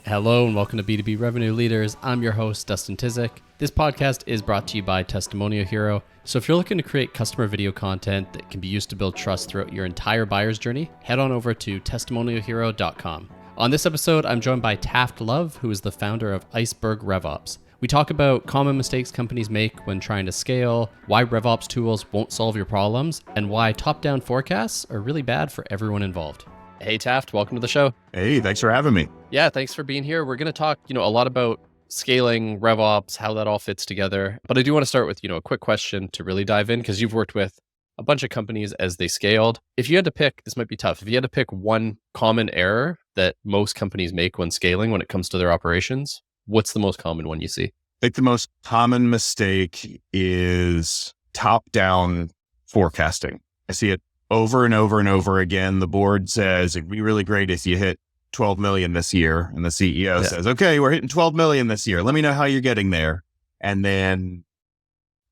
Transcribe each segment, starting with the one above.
Hello and welcome to B2B Revenue Leaders. I'm your host, Dustin. This podcast is brought to you by Testimonial Hero. So if you're looking to create customer video content that can be used to build trust throughout your entire buyer's journey, head on over to testimonialhero.com. On this episode, I'm joined by Taft Love, who is the founder of Iceberg RevOps. We talk about common mistakes companies make when trying to scale, why RevOps tools won't solve your problems, and why top-down forecasts are really bad for everyone involved. Hey, Taft, welcome to the show. Hey, thanks for having me. Yeah, thanks for being here. We're going to talk, a lot about scaling, RevOps, how that all fits together. But I do want to start with, a quick question to really dive in, because you've worked with a bunch of companies as they scaled. If you had to pick, this might be tough, if you had to pick one common error that most companies make when scaling when it comes to their operations, what's the most common one you see? I think the most common mistake is top-down forecasting. I see it over and over and over again. The board says it'd be really great if you hit 12 million this year. And the CEO says, okay, we're hitting 12 million this year. Let me know how you're getting there. And then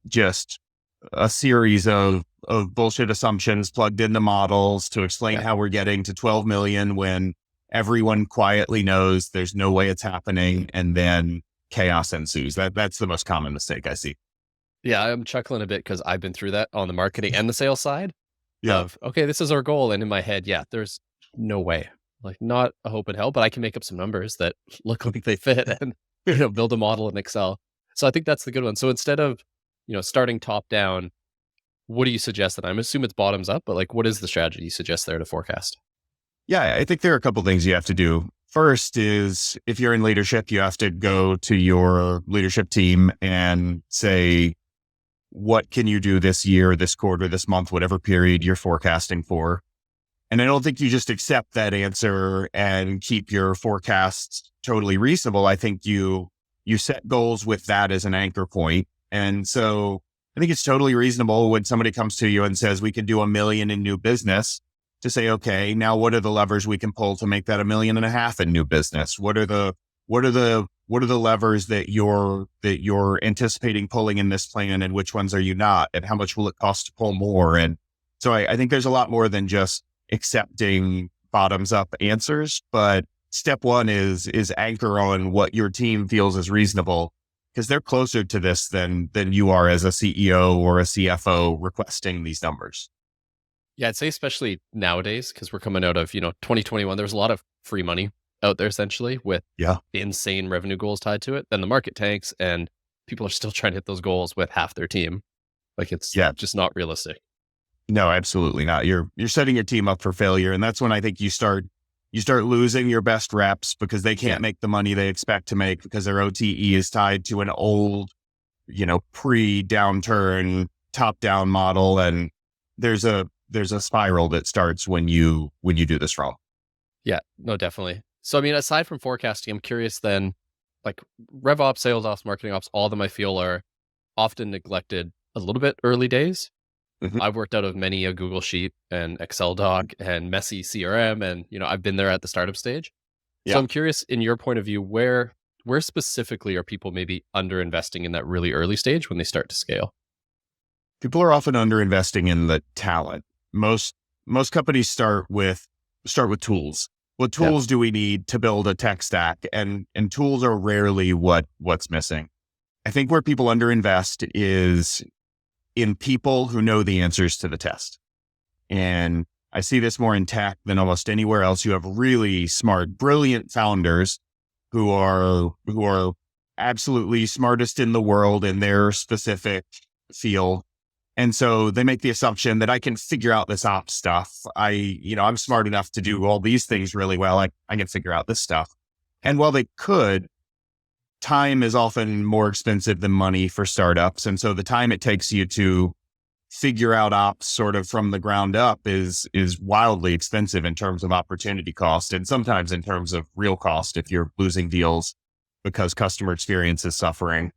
just a series of bullshit assumptions plugged into models to explain how we're getting to 12 million when everyone quietly knows there's no way it's happening. And then chaos ensues. That's the most common mistake I see. Yeah, I'm chuckling a bit because I've been through that on the marketing and the sales side. Yeah. Of, okay, this is our goal. And in my head, there's no way, like not a hope in hell, but I can make up some numbers that look like they fit and, build a model in Excel. So I think that's the good one. So instead of, starting top down, what do you suggest? And I'm assuming it's bottoms up, but like, what is the strategy you suggest there to forecast? Yeah, I think there are a couple things you have to do. First is if you're in leadership, you have to go to your leadership team and say, what can you do this year, this quarter, this month, whatever period you're forecasting for? And I don't think you just accept that answer and keep your forecasts totally reasonable. I think you set goals with that as an anchor point. And so I think it's totally reasonable when somebody comes to you and says, we can do 1 million in new business, to say, okay, now what are the levers we can pull to make that 1.5 million in new business? What are the levers that you're anticipating pulling in this plan, and which ones are you not? And how much will it cost to pull more? And so I think there's a lot more than just accepting bottoms up answers, but step one is anchor on what your team feels is reasonable, because they're closer to this than you are as a CEO or a CFO requesting these numbers. Yeah, I'd say especially nowadays, because we're coming out of, 2021, there's a lot of free money out there essentially with insane revenue goals tied to it. Then the market tanks and people are still trying to hit those goals with half their team. Like it's just not realistic. No, absolutely not. You're setting your team up for failure. And that's when I think you start losing your best reps, because they can't make the money they expect to make because their OTE is tied to an old, pre-downturn top-down model. And there's a spiral that starts when you do this wrong. Yeah, no, definitely. So, aside from forecasting, I'm curious then, like RevOps, sales ops, marketing ops, all of them I feel are often neglected a little bit early days. Mm-hmm. I've worked out of many a Google Sheet and Excel doc and messy CRM, and, I've been there at the startup stage. Yeah. So I'm curious, in your point of view, where specifically are people maybe underinvesting in that really early stage when they start to scale? People are often underinvesting in the talent. Most companies start with tools. What tools do we need to build a tech stack? And tools are rarely what's missing. I think where people underinvest is in people who know the answers to the test. And I see this more in tech than almost anywhere else. You have really smart, brilliant founders who are absolutely smartest in the world in their specific field. And so they make the assumption that I can figure out this ops stuff. I'm smart enough to do all these things really well. I can figure out this stuff. And while they could, time is often more expensive than money for startups. And so the time it takes you to figure out ops sort of from the ground up is wildly expensive in terms of opportunity cost, and sometimes in terms of real cost if you're losing deals because customer experience is suffering.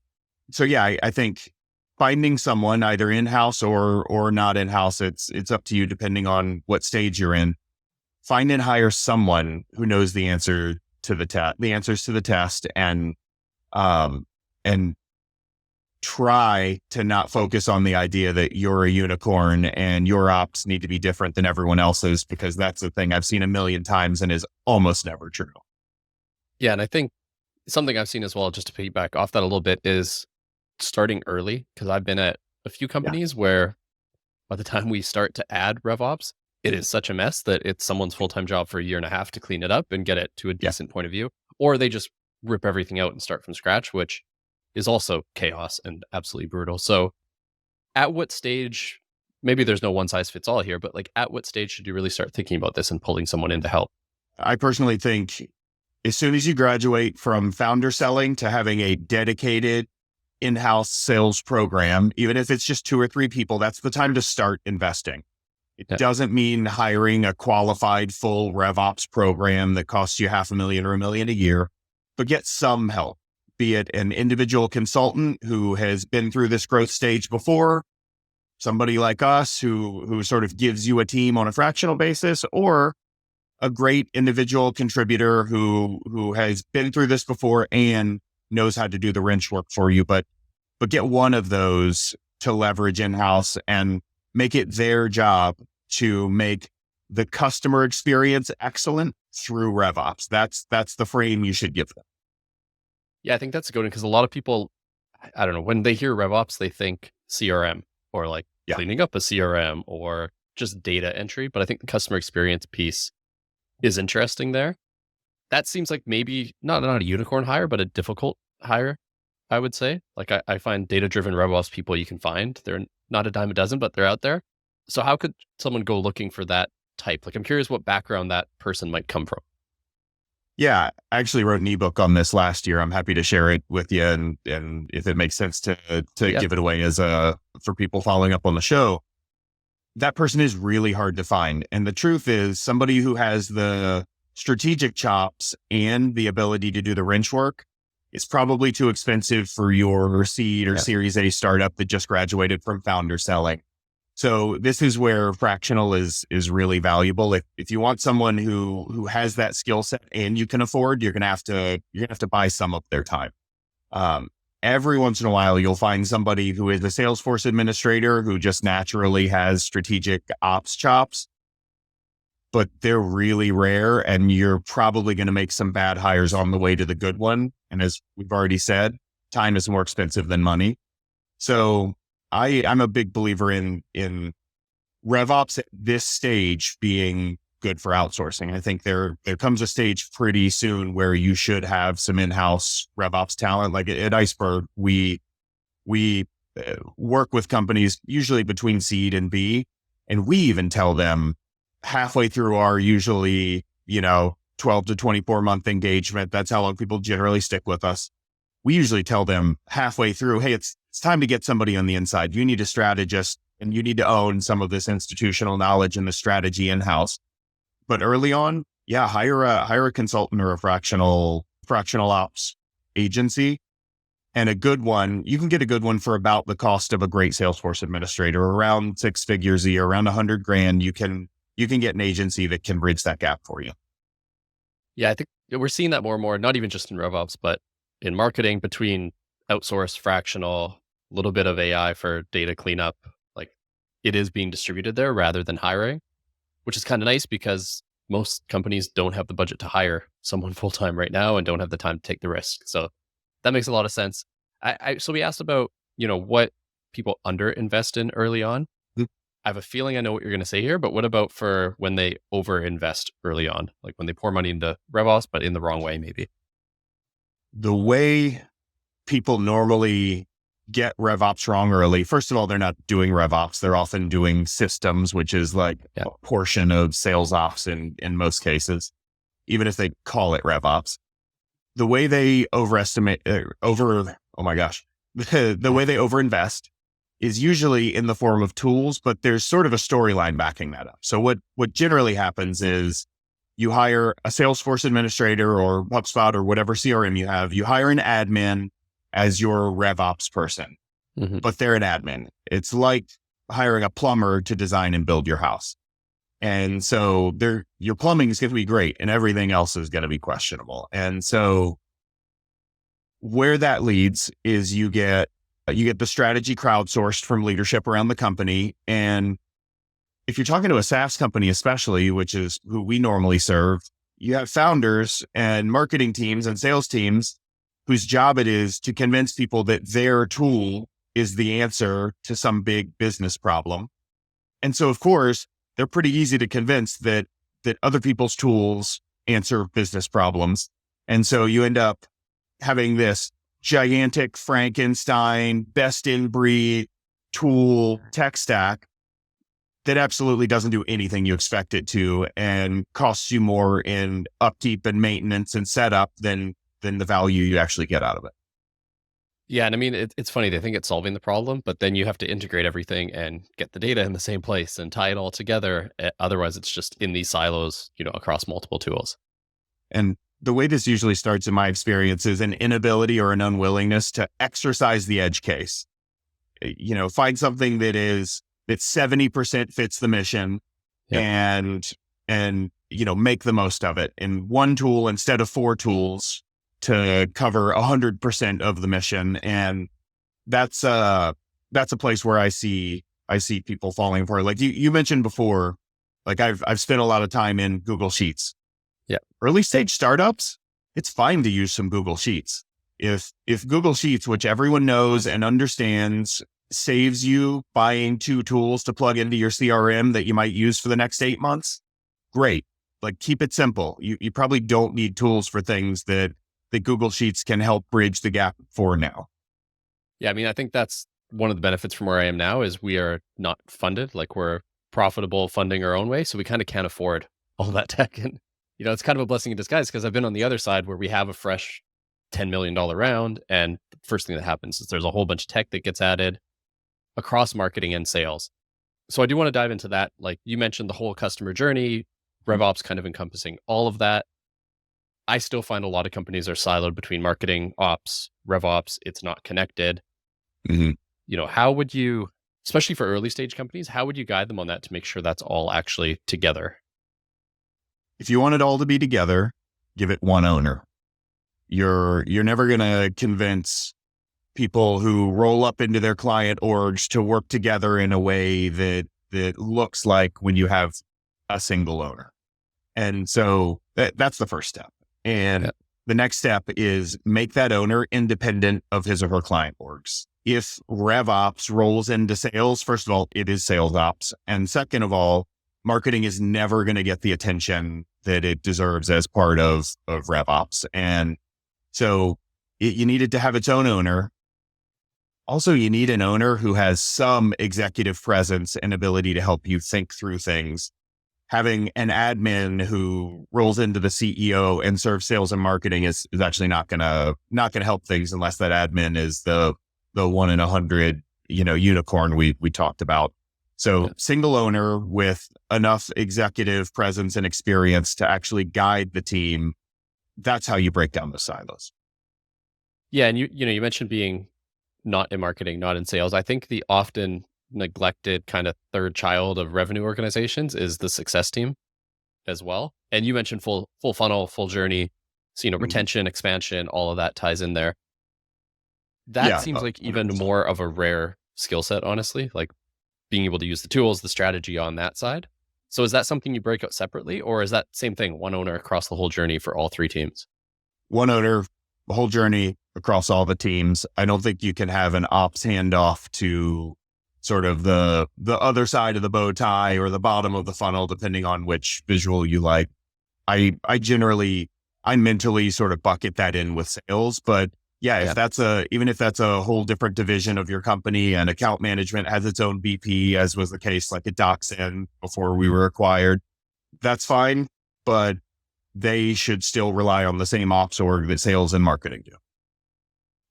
So I think finding someone either in-house or not in-house, it's up to you depending on what stage you're in. Find and hire someone who knows the answers to the test, and try to not focus on the idea that you're a unicorn and your ops need to be different than everyone else's, because that's the thing I've seen 1 million times and is almost never true. Yeah. And I think something I've seen as well, just to piggyback off that a little bit, is starting early. Because I've been at a few Yeah. companies where by the time we start to add RevOps, it is such a mess that it's someone's full-time job for a year and a half to clean it up and get it to a Yeah. decent point of view. Or they just rip everything out and start from scratch, which is also chaos and absolutely brutal. So at what stage, maybe there's no one size fits all here, but like at what stage should you really start thinking about this and pulling someone in to help? I personally think as soon as you graduate from founder selling to having a dedicated in-house sales program, even if it's just 2 or 3 people, that's the time to start investing. It Yeah. doesn't mean hiring a qualified full RevOps program that costs you $500,000 or $1 million a year, but get some help, be it an individual consultant who has been through this growth stage before, somebody like us who sort of gives you a team on a fractional basis, or a great individual contributor who has been through this before and knows how to do the wrench work for you. But get one of those to leverage in-house and make it their job to make the customer experience excellent through RevOps. That's the frame you should give them. Yeah, I think that's a good one because a lot of people, I don't know, when they hear RevOps, they think CRM or like Yeah. cleaning up a CRM or just data entry. But I think the customer experience piece is interesting there. That seems like maybe not a unicorn hire, but a difficult hire, I would say. Like I find data-driven RevOps people you can find. They're not a dime a dozen, but they're out there. So how could someone go looking for that type? Like I'm curious what background that person might come from. Yeah, I actually wrote an ebook on this last year. I'm happy to share it with you, and if it makes sense to Yeah. give it away as for people following up on the show. That person is really hard to find, and the truth is, somebody who has the strategic chops and the ability to do the wrench work is probably too expensive for your seed or Yeah. Series A startup that just graduated from founder selling. So this is where fractional is really valuable. If you want someone who has that skill set and you can afford, you're gonna have to buy some of their time. Every once in a while, you'll find somebody who is a Salesforce administrator who just naturally has strategic ops chops, but they're really rare, and you're probably going to make some bad hires on the way to the good one. And as we've already said, time is more expensive than money. So I'm a big believer in RevOps at this stage being good for outsourcing. I think there comes a stage pretty soon where you should have some in-house RevOps talent. Like at Iceberg, we work with companies usually between seed and B, and we even tell them halfway through our usually 12 to 24 month engagement. That's how long people generally stick with us. We usually tell them halfway through, hey, it's time to get somebody on the inside. You need a strategist, and you need to own some of this institutional knowledge and the strategy in-house. But early on, yeah, hire a consultant or a fractional ops agency, and a good one. You can get a good one for about the cost of a great Salesforce administrator, around 6 figures a year, around $100,000. You can get an agency that can bridge that gap for you. Yeah, I think we're seeing that more and more, not even just in RevOps, but in marketing between outsourced, fractional, a little bit of AI for data cleanup. Like it is being distributed there rather than hiring, which is kind of nice because most companies don't have the budget to hire someone full time right now and don't have the time to take the risk. So that makes a lot of sense. So we asked about, what people underinvest in early on. Mm. I have a feeling I know what you're going to say here, but what about for when they overinvest early on? Like when they pour money into RevOps, but in the wrong way, maybe. The way people normally get RevOps wrong early, first of all, they're not doing RevOps. They're often doing systems, which is like a portion of sales ops in most cases, even if they call it RevOps. The way they the way they overinvest is usually in the form of tools, but there's sort of a storyline backing that up. So what generally happens is you hire a Salesforce administrator or HubSpot or whatever CRM you have. You hire an admin as your RevOps person, but they're an admin. It's like hiring a plumber to design and build your house. And so your plumbing is going to be great and everything else is going to be questionable. And so where that leads is you get the strategy crowdsourced from leadership around the company. And if you're talking to a SaaS company, especially, which is who we normally serve, you have founders and marketing teams and sales teams whose job it is to convince people that their tool is the answer to some big business problem. And so, of course, they're pretty easy to convince that other people's tools answer business problems. And so you end up having this gigantic Frankenstein, best in breed tool tech stack that absolutely doesn't do anything you expect it to and costs you more in upkeep and maintenance and setup than the value you actually get out of it. Yeah, and I mean, it's funny. They think it's solving the problem, but then you have to integrate everything and get the data in the same place and tie it all together. Otherwise, it's just in these silos, across multiple tools. And the way this usually starts in my experience is an inability or an unwillingness to exercise the edge case. Find something that 70% fits the mission and make the most of it in one tool instead of 4 tools to cover 100% of the mission. And that's a place where I see people falling apart. Like you mentioned before, like I've spent a lot of time in Google Sheets. Yeah. Early stage startups, it's fine to use some Google Sheets. If Google Sheets, which everyone knows and understands, saves you buying 2 tools to plug into your CRM that you might use for the next 8 months, great. Like keep it simple. You probably don't need tools for things that Google Sheets can help bridge the gap for now. Yeah, I mean, I think that's one of the benefits from where I am now is we are not funded. Like we're profitable funding our own way. So we kind of can't afford all that tech. And, it's kind of a blessing in disguise because I've been on the other side where we have a fresh $10 million round. And the first thing that happens is there's a whole bunch of tech that gets added across marketing and sales. So I do want to dive into that. Like you mentioned the whole customer journey, RevOps kind of encompassing all of that. I still find a lot of companies are siloed between marketing, ops, RevOps. It's not connected. Mm-hmm. How would you, especially for early stage companies, how would you guide them on that to make sure that's all actually together? If you want it all to be together, give it one owner. You're never going to convince people who roll up into their client orgs to work together in a way that looks like when you have a single owner. And so that's the first step. And the next step is make that owner independent of his or her client orgs. If RevOps rolls into sales, first of all, it is sales ops. And second of all, marketing is never going to get the attention that it deserves as part of RevOps. And so you need it to have its own owner. Also, you need an owner who has some executive presence and ability to help you think through things. Having an admin who rolls into the CEO and serves sales and marketing is actually not gonna help things unless that admin is the 1 in 100 unicorn we talked about. So single owner with enough executive presence and experience to actually guide the team. That's how you break down the silos. Yeah, and you mentioned being not in marketing, not in sales. I think the often neglected kind of third child of revenue organizations is the success team as well. And you mentioned full funnel, full journey, so, retention, expansion, all of that ties in there. That seems like even more of a rare skill set, honestly, like being able to use the tools, the strategy on that side. So is that something you break out separately, or is that same thing, one owner across the whole journey for all 3 teams? One owner, the whole journey across all the teams. I don't think you can have an ops handoff to sort of the other side of the bow tie or the bottom of the funnel, depending on which visual you like. I mentally sort of bucket that in with sales, but even if that's a whole different division of your company and account management has its own VP, as was the case like at DocSend before we were acquired, that's fine, but they should still rely on the same ops org that sales and marketing do.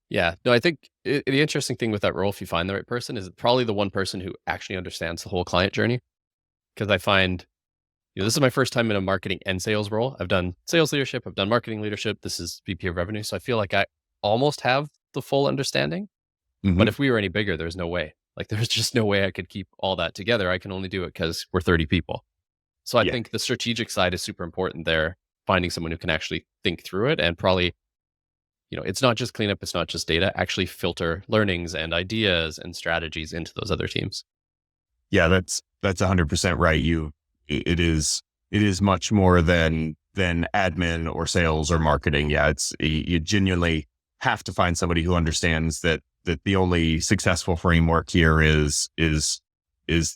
Yeah, no, I think the interesting thing with that role, if you find the right person, is probably the one person who actually understands the whole client journey. Because I find, this is my first time in a marketing and sales role. I've done sales leadership, I've done marketing leadership. This is VP of revenue. So I feel like I almost have the full understanding. Mm-hmm. But if we were any bigger, there's no way. Like there's just no way I could keep all that together. I can only do it because we're 30 people. So I think the strategic side is super important there. Finding someone who can actually think through it and probably, it's not just cleanup, it's not just data, actually filter learnings and ideas and strategies into those other teams. Yeah, that's 100% right. It is much more than than admin or sales or marketing. Yeah, you genuinely have to find somebody who understands that the only successful framework here is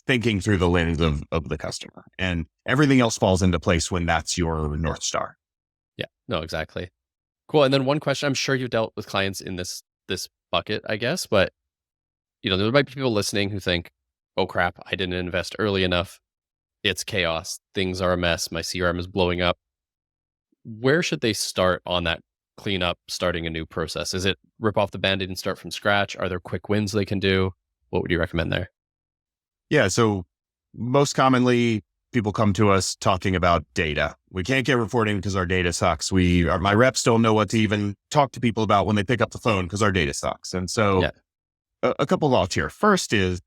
thinking through the lens of the customer, and everything else falls into place when that's your North Star. Yeah, no, exactly. Cool. And then one question, I'm sure you've dealt with clients in this bucket, I guess, but there might be people listening who think, oh crap, I didn't invest early enough. It's chaos. Things are a mess. My CRM is blowing up. Where should they start on that cleanup, starting a new process? Is it rip off the Band-Aid and start from scratch? Are there quick wins they can do? What would you recommend there? Yeah. So most commonly people come to us talking about data. We can't get reporting because our data sucks. My reps don't know what to even talk to people about when they pick up the phone because our data sucks. And so Yeah. a couple thoughts here. First is,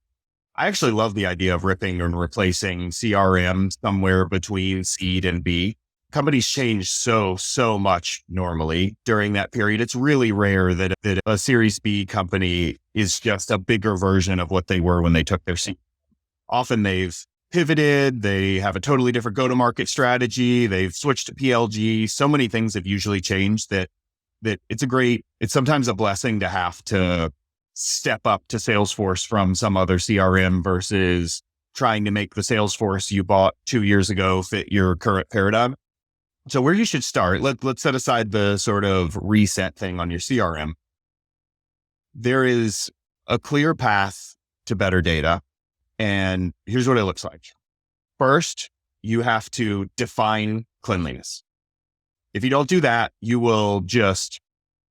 I actually love the idea of ripping and replacing CRM somewhere between seed and B. Companies change so much normally during that period. It's really rare that a Series B company is just a bigger version of what they were when they took their seed. Often they've pivoted, they have a totally different go-to-market strategy, they've switched to PLG. So many things have usually changed that it's sometimes a blessing to have to step up to Salesforce from some other CRM versus trying to make the Salesforce you bought 2 years ago fit your current paradigm. So where you should start, let's set aside the sort of reset thing on your CRM. There is a clear path to better data. And here's what it looks like. First, you have to define cleanliness. If you don't do that, you will just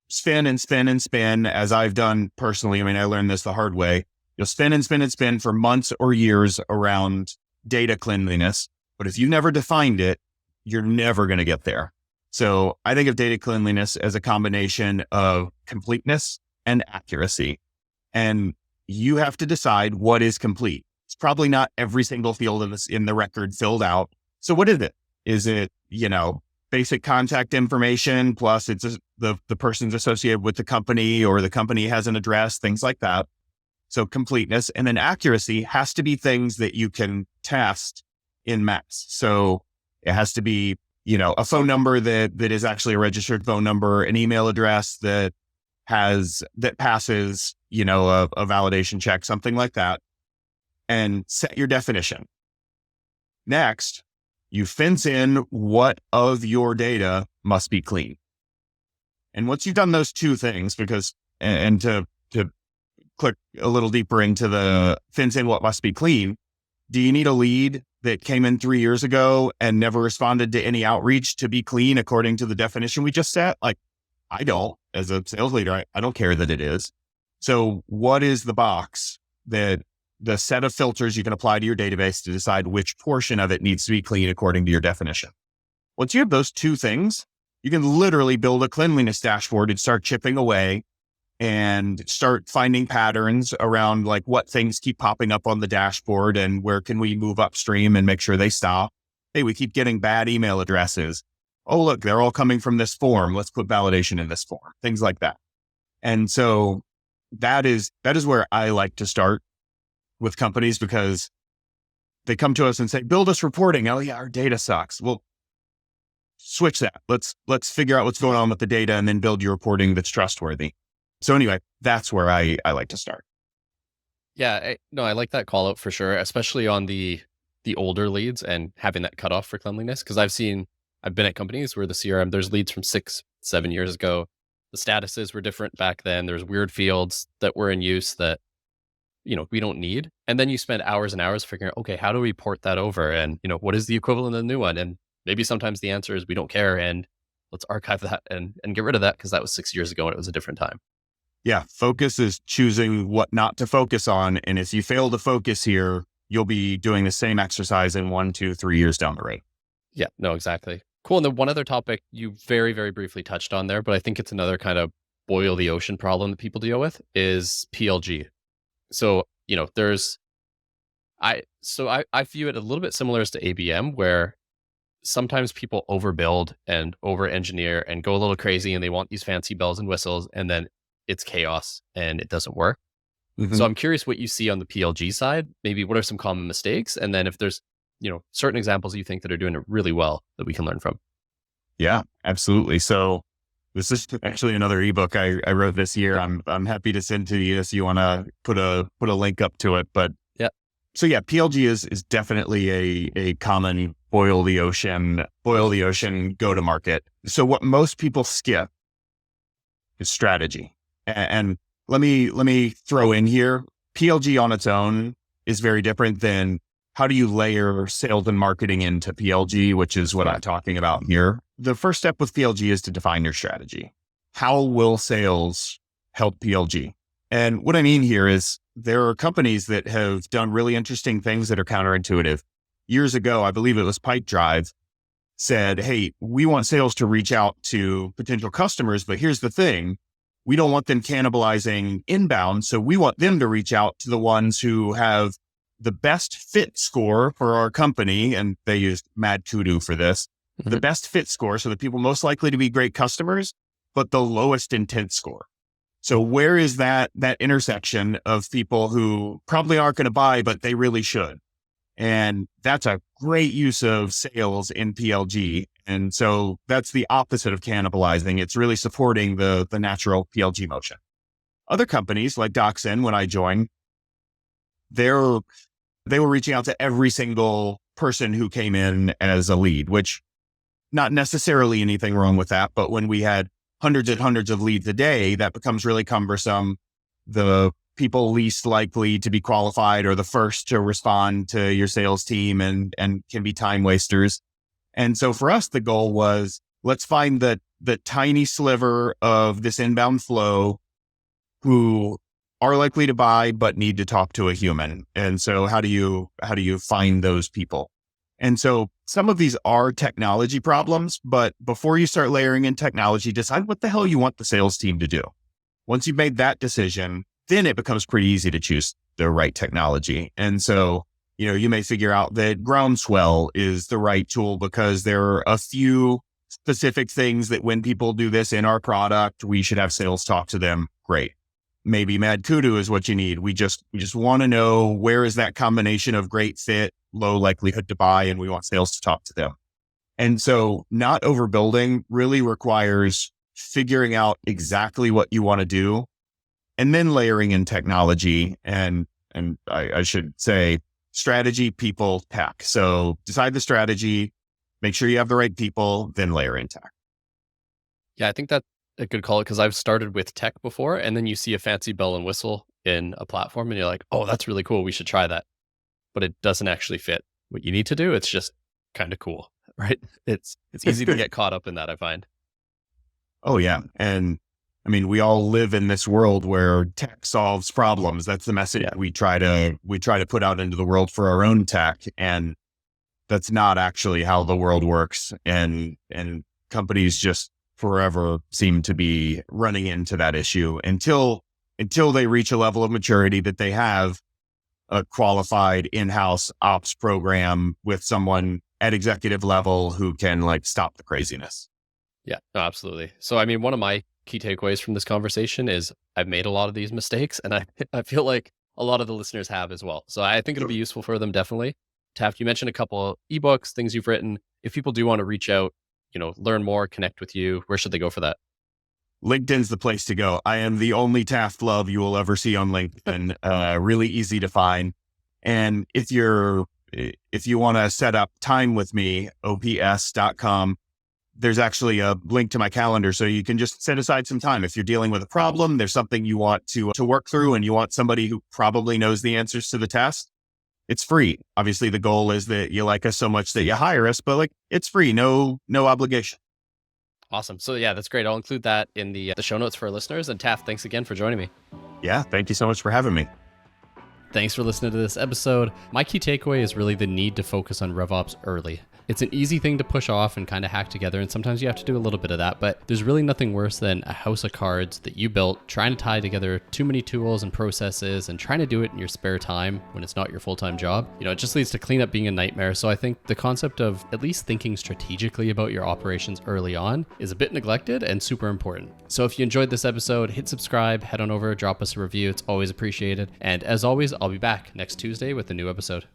spin and spin and spin, as I've done personally. I mean, I learned this the hard way. You'll spin and spin and spin for months or years around data cleanliness. But if you never defined it, you're never going to get there. So I think of data cleanliness as a combination of completeness and accuracy. And you have to decide what is complete. It's probably not every single field in the record filled out. So what is it? Is it, basic contact information plus it's the person's associated with the company, or the company has an address, things like that. So completeness. And then accuracy has to be things that you can test in mass. So it has to be, a phone number that is actually a registered phone number, an email address that passes, a validation check, something like that. And set your definition. Next, you fence in what of your data must be clean. And once you've done those two things, and to click a little deeper into the fence in what must be clean, do you need a lead that came in 3 years ago and never responded to any outreach to be clean according to the definition we just set? Like, I don't, as a sales leader, I don't care that it is. So what is the box that the set of filters you can apply to your database to decide which portion of it needs to be clean according to your definition? Once you have those two things, you can literally build a cleanliness dashboard and start chipping away and start finding patterns around like what things keep popping up on the dashboard and where can we move upstream and make sure they stop. Hey, we keep getting bad email addresses. Oh, look, they're all coming from this form. Let's put validation in this form, things like that. And so that is where I like to start with companies, because they come to us and say, build us reporting. Oh yeah, our data sucks. Well, switch that. Let's figure out what's going on with the data and then build your reporting that's trustworthy. So anyway, that's where I like to start. Yeah, I like that call out for sure, especially on the older leads and having that cutoff for cleanliness. Because I've been at companies where the CRM, there's leads from 6-7 years ago. The statuses were different back then. There's weird fields that were in use that we don't need. And then you spend hours and hours figuring out, okay, how do we port that over? And, what is the equivalent of the new one? And maybe sometimes the answer is we don't care and let's archive that and get rid of that because that was 6 years ago and it was a different time. Yeah. Focus is choosing what not to focus on. And if you fail to focus here, you'll be doing the same exercise in 1, 2, 3 years down the road. Yeah, no, exactly. Cool. And then one other topic you very, very briefly touched on there, but I think it's another kind of boil the ocean problem that people deal with is PLG. So, I view it a little bit similar as to ABM, where sometimes people overbuild and over engineer and go a little crazy and they want these fancy bells and whistles and then it's chaos and it doesn't work. Mm-hmm. So I'm curious what you see on the PLG side. Maybe what are some common mistakes? And then if there's, certain examples you think that are doing it really well that we can learn from. Yeah, absolutely. So this is actually another ebook I wrote this year. I'm happy to send to you if you want to put a link up to it. But Yeah. so yeah, PLG is definitely a common boil the ocean go to market. So what most people skip is strategy. And let me throw in here, PLG on its own is very different than how do you layer sales and marketing into PLG, which is what I'm talking about here. The first step with PLG is to define your strategy. How will sales help PLG? And what I mean here is there are companies that have done really interesting things that are counterintuitive. Years ago, I believe it was Pipedrive, said, hey, we want sales to reach out to potential customers, but here's the thing. We don't want them cannibalizing inbound. So we want them to reach out to the ones who have the best fit score for our company. And they used Mad Kudu for this, the best fit score. So the people most likely to be great customers, but the lowest intent score. So where is that intersection of people who probably aren't going to buy, but they really should? And that's a great use of sales in PLG. And so that's the opposite of cannibalizing. It's really supporting the natural PLG motion. Other companies like Dustin, when I joined, they were reaching out to every single person who came in as a lead, which not necessarily anything wrong with that. But when we had hundreds and hundreds of leads a day, that becomes really cumbersome. The people least likely to be qualified or the first to respond to your sales team and can be time wasters. And so for us, the goal was, let's find the tiny sliver of this inbound flow who are likely to buy, but need to talk to a human. And so how do you find those people? And so some of these are technology problems, but before you start layering in technology, decide what the hell you want the sales team to do. Once you've made that decision, then it becomes pretty easy to choose the right technology. And so, you may figure out that Groundswell is the right tool because there are a few specific things that when people do this in our product, we should have sales talk to them. Great. Maybe Mad Kudu is what you need. We just want to know where is that combination of great fit, low likelihood to buy, and we want sales to talk to them. And so not overbuilding really requires figuring out exactly what you want to do and then layering in technology and I should say strategy, people, tech. So decide the strategy, make sure you have the right people, then layer in tech. Yeah, I think that's a good call because I've started with tech before, and then you see a fancy bell and whistle in a platform and you're like, oh, that's really cool. We should try that. But it doesn't actually fit what you need to do. It's just kind of cool, right? It's easy to get caught up in that, I find. Oh yeah. And I mean, we all live in this world where tech solves problems. That's the message we try to put out into the world for our own tech. And that's not actually how the world works. And companies just forever seem to be running into that issue until they reach a level of maturity that they have a qualified in-house ops program with someone at executive level who can stop the craziness. Yeah, no, absolutely. So, I mean, one of my key takeaways from this conversation is I've made a lot of these mistakes and I feel like a lot of the listeners have as well. So I think it'll be useful for them, definitely. Taft, you mentioned a couple of ebooks, things you've written. If people do want to reach out, learn more, connect with you, where should they go for that? LinkedIn's the place to go. I am the only Taft Love you will ever see on LinkedIn. Really easy to find. And if you want to set up time with me, ops.com, there's actually a link to my calendar. So you can just set aside some time. If you're dealing with a problem, there's something you want to work through and you want somebody who probably knows the answers to the test, it's free. Obviously the goal is that you like us so much that you hire us, but it's free, no obligation. Awesome. So yeah, that's great. I'll include that in the show notes for our listeners. And Taft, thanks again for joining me. Yeah. Thank you so much for having me. Thanks for listening to this episode. My key takeaway is really the need to focus on RevOps early. It's an easy thing to push off and kind of hack together, and sometimes you have to do a little bit of that, but there's really nothing worse than a house of cards that you built, trying to tie together too many tools and processes and trying to do it in your spare time when it's not your full-time job. It just leads to cleanup being a nightmare. So I think the concept of at least thinking strategically about your operations early on is a bit neglected and super important. So if you enjoyed this episode, hit subscribe, head on over, drop us a review. It's always appreciated. And as always, I'll be back next Tuesday with a new episode.